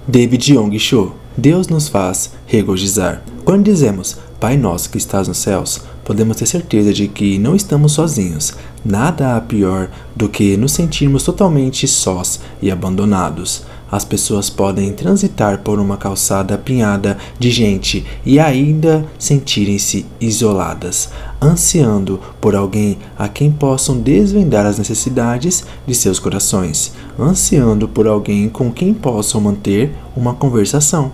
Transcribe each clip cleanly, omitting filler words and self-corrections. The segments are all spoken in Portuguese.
David Yong Cho. Deus nos faz regozijar. Quando dizemos Pai Nosso que estás nos céus, podemos ter certeza de que não estamos sozinhos. Nada há pior do que nos sentirmos totalmente sós e abandonados. As pessoas podem transitar por uma calçada apinhada de gente e ainda sentirem-se isoladas, ansiando por alguém a quem possam desvendar as necessidades de seus corações, ansiando por alguém com quem possam manter uma conversação.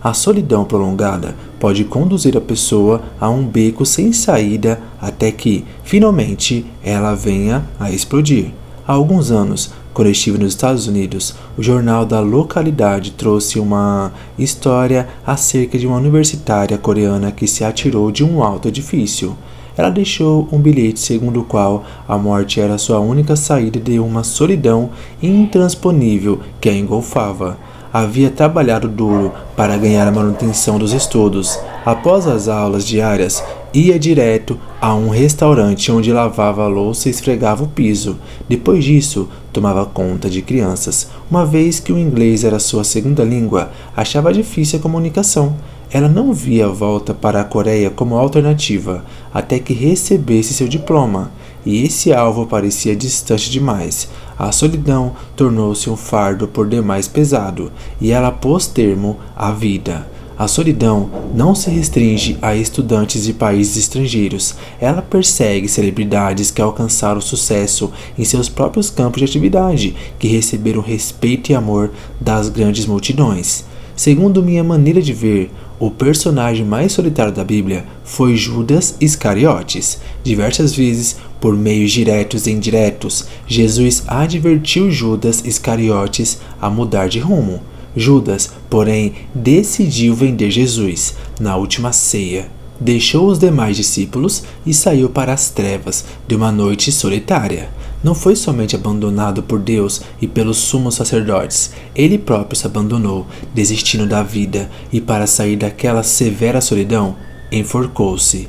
A solidão prolongada pode conduzir a pessoa a um beco sem saída até que, finalmente, ela venha a explodir. Há alguns anos, quando eu estive nos Estados Unidos, o jornal da localidade trouxe uma história acerca de uma universitária coreana que se atirou de um alto edifício. Ela deixou um bilhete segundo o qual a morte era sua única saída de uma solidão intransponível que a engolfava. Havia trabalhado duro para ganhar a manutenção dos estudos. Após as aulas diárias, ia direto a um restaurante onde lavava a louça e esfregava o piso. Depois disso, tomava conta de crianças. Uma vez que o inglês era sua segunda língua, achava difícil a comunicação. Ela não via a volta para a Coreia como alternativa, até que recebesse seu diploma. E esse alvo parecia distante demais. A solidão tornou-se um fardo por demais pesado, e ela pôs termo à vida. A solidão não se restringe a estudantes de países estrangeiros. Ela persegue celebridades que alcançaram sucesso em seus próprios campos de atividade, que receberam respeito e amor das grandes multidões. Segundo minha maneira de ver, o personagem mais solitário da Bíblia foi Judas Iscariotes. Diversas vezes, por meios diretos e indiretos, Jesus advertiu Judas Iscariotes a mudar de rumo. Judas, porém, decidiu vender Jesus na última ceia. Deixou os demais discípulos e saiu para as trevas de uma noite solitária. Não foi somente abandonado por Deus e pelos sumos sacerdotes, ele próprio se abandonou, desistindo da vida, e para sair daquela severa solidão, enforcou-se.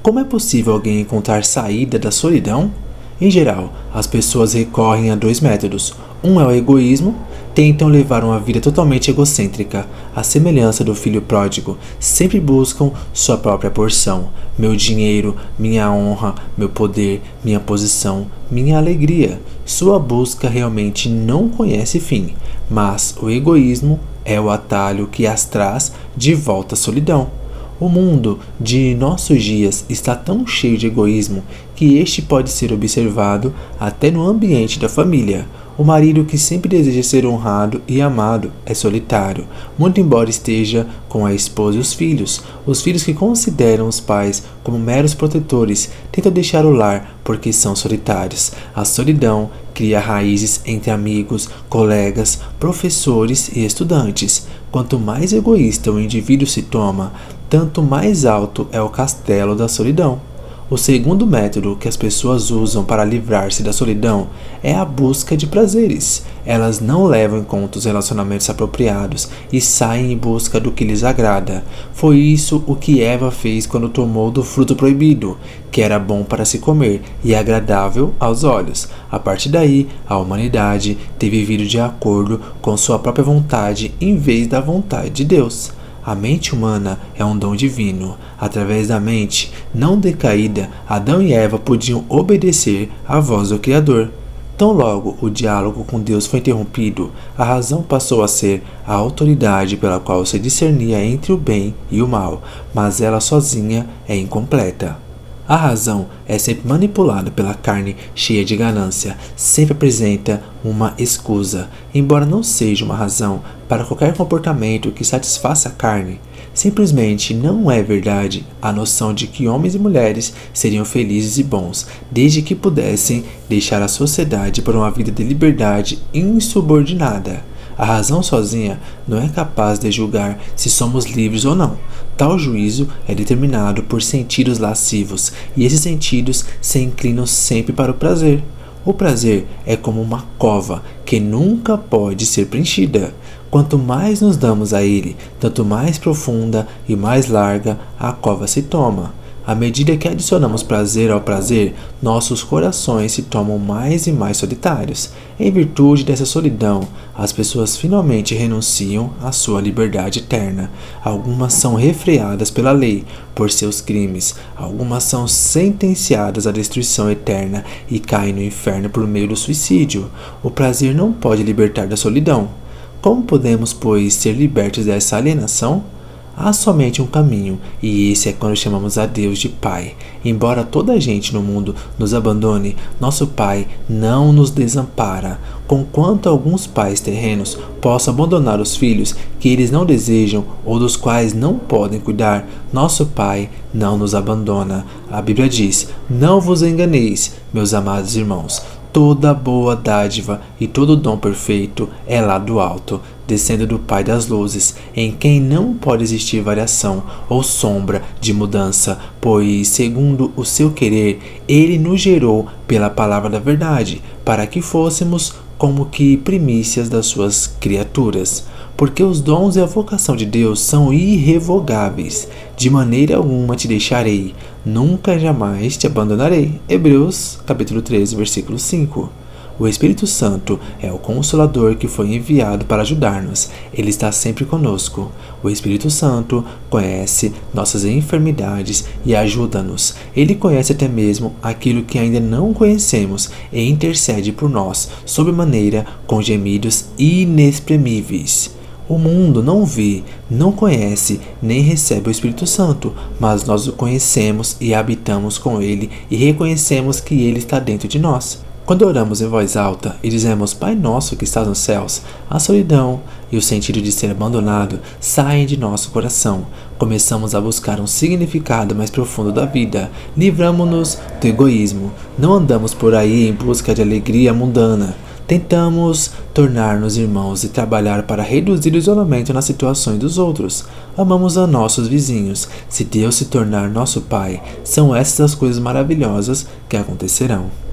Como é possível alguém encontrar saída da solidão? Em geral, as pessoas recorrem a dois métodos. Um é o egoísmo. Tentam levar uma vida totalmente egocêntrica, à semelhança do filho pródigo. Sempre buscam sua própria porção, meu dinheiro, minha honra, meu poder, minha posição, minha alegria. Sua busca realmente não conhece fim, mas o egoísmo é o atalho que as traz de volta à solidão. O mundo de nossos dias está tão cheio de egoísmo que este pode ser observado até no ambiente da família. O marido que sempre deseja ser honrado e amado é solitário, muito embora esteja com a esposa e os filhos. Os filhos que consideram os pais como meros protetores tentam deixar o lar porque são solitários. A solidão cria raízes entre amigos, colegas, professores e estudantes. Quanto mais egoísta o indivíduo se toma, tanto mais alto é o castelo da solidão. O segundo método que as pessoas usam para livrar-se da solidão é a busca de prazeres. Elas não levam em conta os relacionamentos apropriados e saem em busca do que lhes agrada. Foi isso o que Eva fez quando tomou do fruto proibido, que era bom para se comer e agradável aos olhos. A partir daí, a humanidade tem vivido de acordo com sua própria vontade em vez da vontade de Deus. A mente humana é um dom divino. Através da mente não decaída, Adão e Eva podiam obedecer à voz do Criador. Tão logo o diálogo com Deus foi interrompido, a razão passou a ser a autoridade pela qual se discernia entre o bem e o mal, mas ela sozinha é incompleta. A razão é sempre manipulada pela carne cheia de ganância, sempre apresenta uma escusa, embora não seja uma razão para qualquer comportamento que satisfaça a carne. Simplesmente não é verdade a noção de que homens e mulheres seriam felizes e bons, desde que pudessem deixar a sociedade por uma vida de liberdade insubordinada. A razão sozinha não é capaz de julgar se somos livres ou não. Tal juízo é determinado por sentidos lascivos, e esses sentidos se inclinam sempre para o prazer. O prazer é como uma cova que nunca pode ser preenchida. Quanto mais nos damos a ele, tanto mais profunda e mais larga a cova se toma. À medida que adicionamos prazer ao prazer, nossos corações se tornam mais e mais solitários. Em virtude dessa solidão, as pessoas finalmente renunciam à sua liberdade eterna. Algumas são refreadas pela lei por seus crimes, algumas são sentenciadas à destruição eterna e caem no inferno por meio do suicídio. O prazer não pode libertar da solidão. Como podemos, pois, ser libertos dessa alienação? Há somente um caminho, e esse é quando chamamos a Deus de Pai. Embora toda a gente no mundo nos abandone, nosso Pai não nos desampara. Conquanto alguns pais terrenos possam abandonar os filhos que eles não desejam ou dos quais não podem cuidar, nosso Pai não nos abandona. A Bíblia diz: "Não vos enganeis, meus amados irmãos. Toda boa dádiva e todo dom perfeito é lá do alto, descendo do Pai das luzes, em quem não pode existir variação ou sombra de mudança, pois, segundo o seu querer, ele nos gerou pela palavra da verdade, para que fôssemos como que primícias das suas criaturas. Porque os dons e a vocação de Deus são irrevogáveis. De maneira alguma te deixarei, nunca jamais te abandonarei." Hebreus capítulo 13, versículo 5. O Espírito Santo é o Consolador que foi enviado para ajudar-nos. Ele está sempre conosco. O Espírito Santo conhece nossas enfermidades e ajuda-nos. Ele conhece até mesmo aquilo que ainda não conhecemos e intercede por nós, sob maneira com gemidos inexprimíveis. O mundo não vê, não conhece, nem recebe o Espírito Santo, mas nós o conhecemos e habitamos com ele e reconhecemos que ele está dentro de nós. Quando oramos em voz alta e dizemos Pai Nosso que estás nos céus, a solidão e o sentido de ser abandonado saem de nosso coração. Começamos a buscar um significado mais profundo da vida. Livramo-nos do egoísmo. Não andamos por aí em busca de alegria mundana. Tentamos tornar-nos irmãos e trabalhar para reduzir o isolamento nas situações dos outros. Amamos a nossos vizinhos. Se Deus se tornar nosso Pai, são essas as coisas maravilhosas que acontecerão.